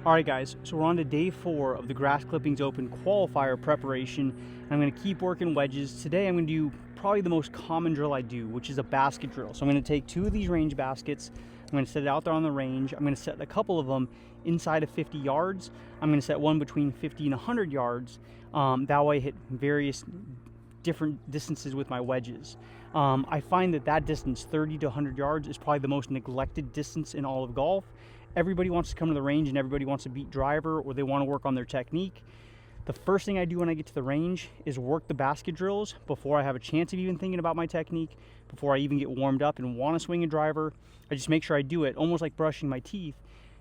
Alright guys, so we're on to day 4 of the Grass Clippings Open qualifier preparation. I'm going to keep working wedges. Today I'm going to do probably the most common drill I do, which is a basket drill. So I'm going to take 2 of these range baskets, I'm going to set it out there on the range, I'm going to set a couple of them inside of 50 yards, I'm going to set one between 50 and 100 yards, that way I hit various different distances with my wedges. I find that distance, 30 to 100 yards, is probably the most neglected distance in all of golf. Everybody wants to come to the range and everybody wants to beat driver, or they want to work on their technique. The first thing I do when I get to the range is work the basket drills before I have a chance of even thinking about my technique, before I even get warmed up and want to swing a driver. I just make sure I do it almost like brushing my teeth.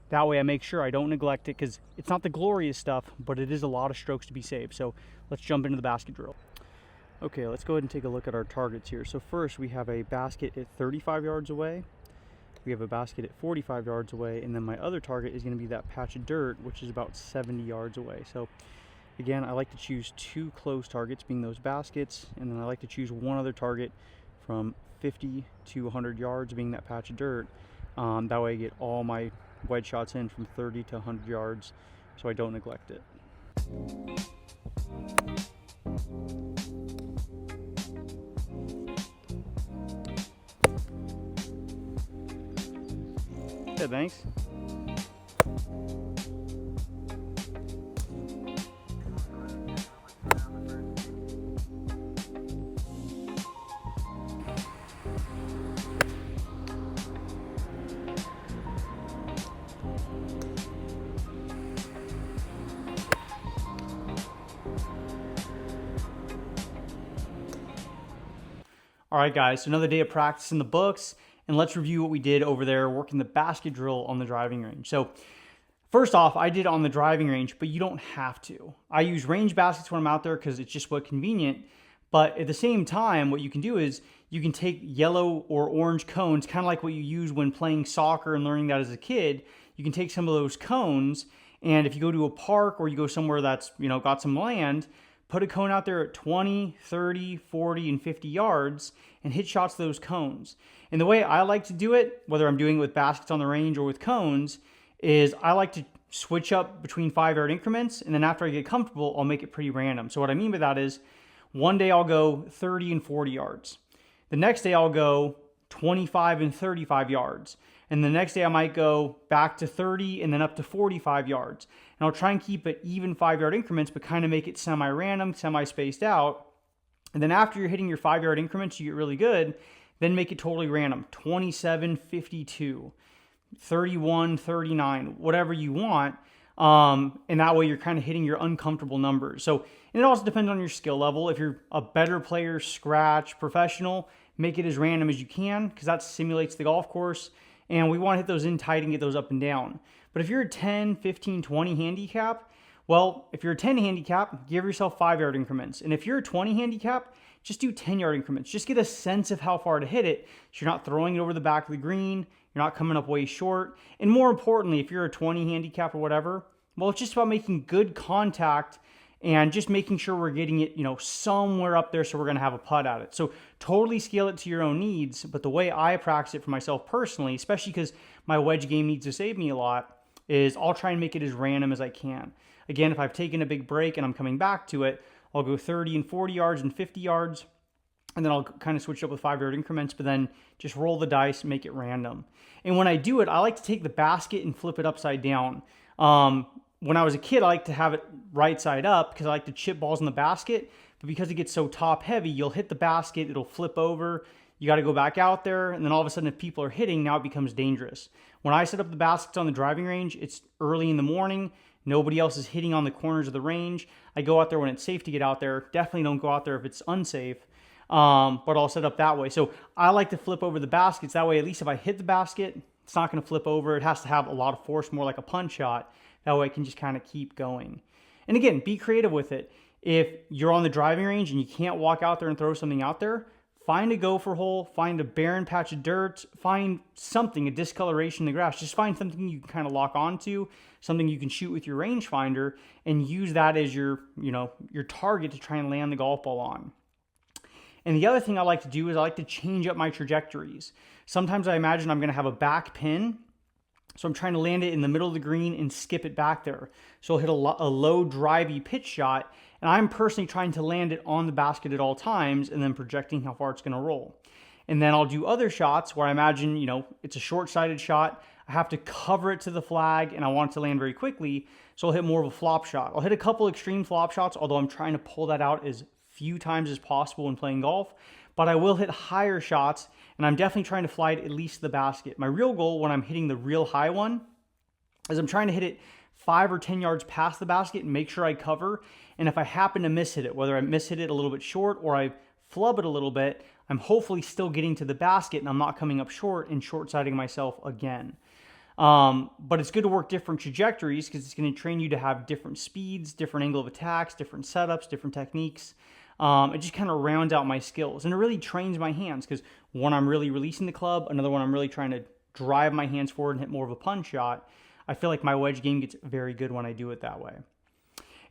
That way I make sure I don't neglect it, because it's not the glorious stuff, but it is a lot of strokes to be saved. So let's jump into the basket drill. Okay, let's go ahead and take a look at our targets here. So first we have a basket at 35 yards away. We have a basket at 45 yards away, and then my other target is going to be that patch of dirt, which is about 70 yards away. So again, I like to choose 2 close targets, being those baskets, and then I like to choose one other target from 50 to 100 yards, being that patch of dirt. That way I get all my wedge shots in from 30 to 100 yards, so I don't neglect it. Yeah, thanks. All right, guys, so another day of practice in the books, and let's review what we did over there working the basket drill on the driving range. So first off, I did it on the driving range, but you don't have to. I use range baskets when I'm out there because it's just what convenient. But at the same time, what you can do is you can take yellow or orange cones, kind of like what you use when playing soccer and learning that as a kid. You can take some of those cones, and if you go to a park or you go somewhere that's, got some land, put a cone out there at 20, 30, 40, and 50 yards and hit shots of those cones. And the way I like to do it, whether I'm doing it with baskets on the range or with cones, is I like to switch up between 5-yard increments, and then after I get comfortable, I'll make it pretty random. So what I mean by that is, one day I'll go 30 and 40 yards. The next day I'll go 25 and 35 yards. And the next day I might go back to 30 and then up to 45 yards. And I'll try and keep it even 5-yard increments, but kind of make it semi-random, semi-spaced out. And then after you're hitting your 5-yard increments, you get really good, then make it totally random. 27, 52, 31, 39, whatever you want. And that way you're kind of hitting your uncomfortable numbers. So, and it also depends on your skill level. If you're a better player, scratch, professional, make it as random as you can, because that simulates the golf course. And we want to hit those in tight and get those up and down. But if you're a 10, 15, 20 handicap, well, if you're a 10 handicap, give yourself 5-yard increments. And if you're a 20 handicap, just do 10-yard increments. Just get a sense of how far to hit it, so you're not throwing it over the back of the green, you're not coming up way short. And more importantly, if you're a 20 handicap or whatever, well, it's just about making good contact and just making sure we're getting it, somewhere up there so we're going to have a putt at it. So totally scale it to your own needs. But the way I practice it for myself personally, especially because my wedge game needs to save me a lot, is I'll try and make it as random as I can. Again, if I've taken a big break and I'm coming back to it, I'll go 30 and 40 yards and 50 yards, and then I'll kind of switch up with 5-yard increments, but then just roll the dice and make it random. And when I do it, I like to take the basket and flip it upside down. When I was a kid, I like to have it right side up because I like to chip balls in the basket, but because it gets so top heavy, you'll hit the basket, it'll flip over, you got to go back out there, and then all of a sudden if people are hitting, now it becomes dangerous. When I set up the baskets on the driving range, it's early in the morning, nobody else is hitting on the corners of the range. I go out there when it's safe to get out there. Definitely don't go out there if it's unsafe, but I'll set up that way. So I like to flip over the baskets. That way, at least if I hit the basket, it's not going to flip over. It has to have a lot of force, more like a punch shot. That way I can just kind of keep going. And again, be creative with it. If you're on the driving range and you can't walk out there and throw something out there, find a gopher hole, find a barren patch of dirt, find something, a discoloration in the grass. Just find something you can kind of lock onto, something you can shoot with your rangefinder, and use that as your target to try and land the golf ball on. And the other thing I like to do is I like to change up my trajectories. Sometimes I imagine I'm going to have a back pin, So I'm trying to land it in the middle of the green and skip it back there. So I'll hit a low drivey pitch shot, and I'm personally trying to land it on the basket at all times and then projecting how far it's going to roll. And then I'll do other shots where I imagine, it's a short-sighted shot. I have to cover it to the flag and I want it to land very quickly. So I'll hit more of a flop shot. I'll hit a couple extreme flop shots, although I'm trying to pull that out as few times as possible when playing golf. But I will hit higher shots, and I'm definitely trying to fly it at least to the basket. My real goal when I'm hitting the real high one is I'm trying to hit it 5 or 10 yards past the basket and make sure I cover. And if I happen to miss hit it, whether I miss hit it a little bit short or I flub it a little bit, I'm hopefully still getting to the basket and I'm not coming up short and short-sighting myself again. But it's good to work different trajectories because it's going to train you to have different speeds, different angle of attacks, different setups, different techniques. It just kind of rounds out my skills, and it really trains my hands because one, I'm really releasing the club. Another one, I'm really trying to drive my hands forward and hit more of a punch shot. I feel like my wedge game gets very good when I do it that way.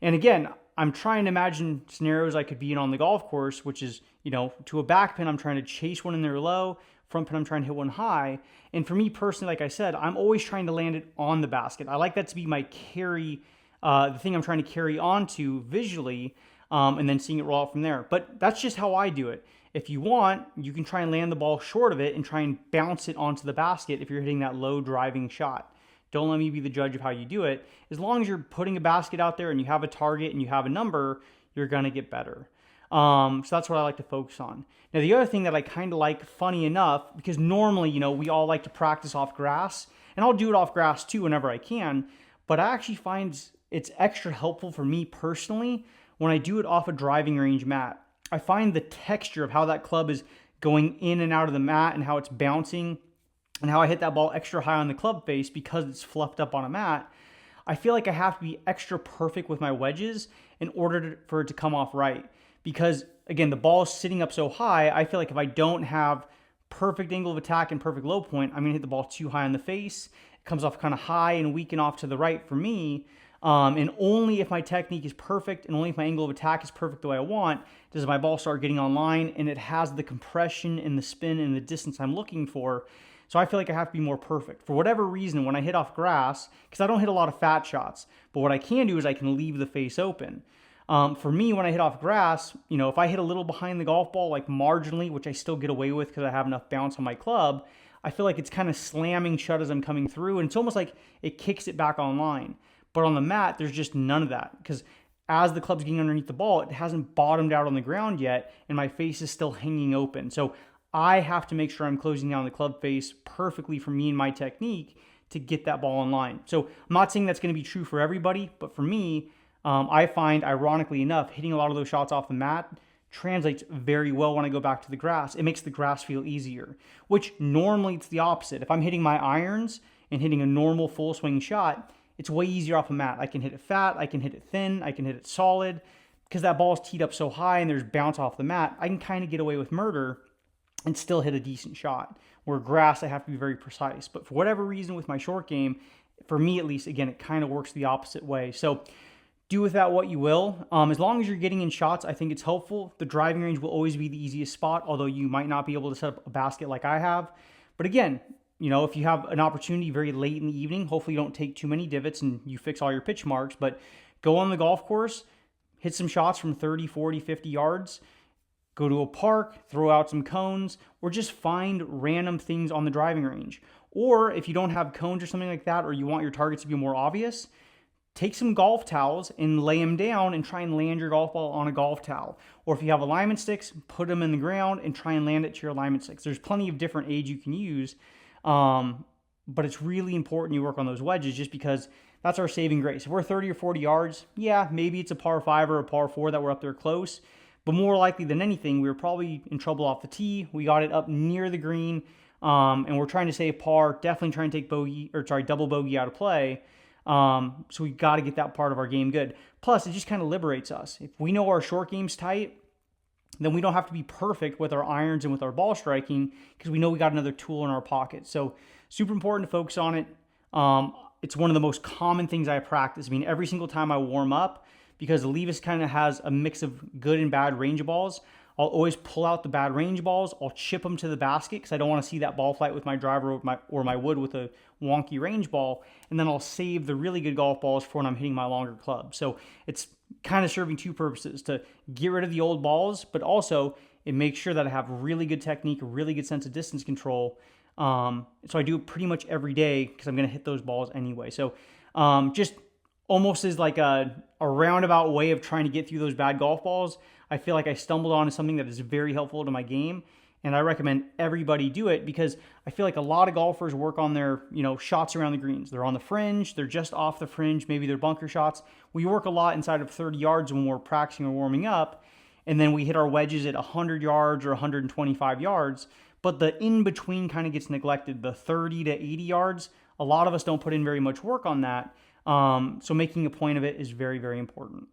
And again, I'm trying to imagine scenarios I could be in on the golf course, which is, to a back pin, I'm trying to chase one in there low. Front pin, I'm trying to hit one high. And for me personally, like I said, I'm always trying to land it on the basket. I like that to be my carry, the thing I'm trying to carry onto visually, and then seeing it roll out from there. But that's just how I do it. If you want, you can try and land the ball short of it and try and bounce it onto the basket if you're hitting that low driving shot. Don't let me be the judge of how you do it. As long as you're putting a basket out there and you have a target and you have a number, you're going to get better. So that's what I like to focus on. Now, the other thing that I kind of like, funny enough, because normally, we all like to practice off grass, and I'll do it off grass too whenever I can, but I actually find it's extra helpful for me personally when I do it off a driving range mat. I find the texture of how that club is going in and out of the mat and how it's bouncing and how I hit that ball extra high on the club face because it's fluffed up on a mat. I feel like I have to be extra perfect with my wedges in order for it to come off right. Because again, the ball is sitting up so high, I feel like if I don't have perfect angle of attack and perfect low point, I'm going to hit the ball too high on the face. It comes off kind of high and weak and off to the right for me. And only if my technique is perfect and only if my angle of attack is perfect the way I want, does my ball start getting online and it has the compression and the spin and the distance I'm looking for. So I feel like I have to be more perfect. For whatever reason, when I hit off grass, because I don't hit a lot of fat shots, but what I can do is I can leave the face open. For me, when I hit off grass, if I hit a little behind the golf ball, like marginally, which I still get away with because I have enough bounce on my club, I feel like it's kind of slamming shut as I'm coming through, and it's almost like it kicks it back online. But on the mat, there's just none of that because as the club's getting underneath the ball, it hasn't bottomed out on the ground yet, and my face is still hanging open. So I have to make sure I'm closing down the club face perfectly for me and my technique to get that ball online. So I'm not saying that's going to be true for everybody, but for me, I find, ironically enough, hitting a lot of those shots off the mat translates very well when I go back to the grass. It makes the grass feel easier, which normally it's the opposite. If I'm hitting my irons and hitting a normal full swing shot, it's way easier off a mat. I can hit it fat, I can hit it thin, I can hit it solid. Because that ball is teed up so high and there's bounce off the mat, I can kind of get away with murder and still hit a decent shot. Where grass, I have to be very precise. But for whatever reason with my short game, for me at least, again, it kind of works the opposite way. So do with that what you will. As long as you're getting in shots, I think it's helpful. The driving range will always be the easiest spot, although you might not be able to set up a basket like I have. But again, if you have an opportunity very late in the evening, hopefully you don't take too many divots and you fix all your pitch marks, but go on the golf course, hit some shots from 30, 40, 50 yards, go to a park, throw out some cones, or just find random things on the driving range. Or if you don't have cones or something like that, or you want your targets to be more obvious, take some golf towels and lay them down and try and land your golf ball on a golf towel. Or if you have alignment sticks, put them in the ground and try and land it to your alignment sticks. There's plenty of different aids you can use. But it's really important you work on those wedges just because that's our saving grace. If we're 30 or 40 yards, yeah, maybe it's a par 5 or a par 4 that we're up there close. But more likely than anything, we were probably in trouble off the tee. We got it up near the green, and we're trying to save par, definitely trying to take double bogey out of play. So we got to get that part of our game good. Plus, it just kind of liberates us. If we know our short game's tight, then we don't have to be perfect with our irons and with our ball striking because we know we got another tool in our pocket. So super important to focus on it. It's one of the most common things I practice. I mean, every single time I warm up, because the Levis kind of has a mix of good and bad range of balls, I'll always pull out the bad range balls. I'll chip them to the basket because I don't want to see that ball flight with my driver or my wood with a wonky range ball. And then I'll save the really good golf balls for when I'm hitting my longer club. So it's kind of serving two purposes: to get rid of the old balls, but also it makes sure that I have really good technique, a really good sense of distance control. So I do it pretty much every day because I'm going to hit those balls anyway. So just almost as like a roundabout way of trying to get through those bad golf balls, I feel like I stumbled on something that is very helpful to my game. And I recommend everybody do it because I feel like a lot of golfers work on their, shots around the greens. They're on the fringe, they're just off the fringe, maybe they're bunker shots. We work a lot inside of 30 yards when we're practicing or warming up, and then we hit our wedges at 100 yards or 125 yards. But the in-between kind of gets neglected, the 30 to 80 yards. A lot of us don't put in very much work on that. So making a point of it is very, very important.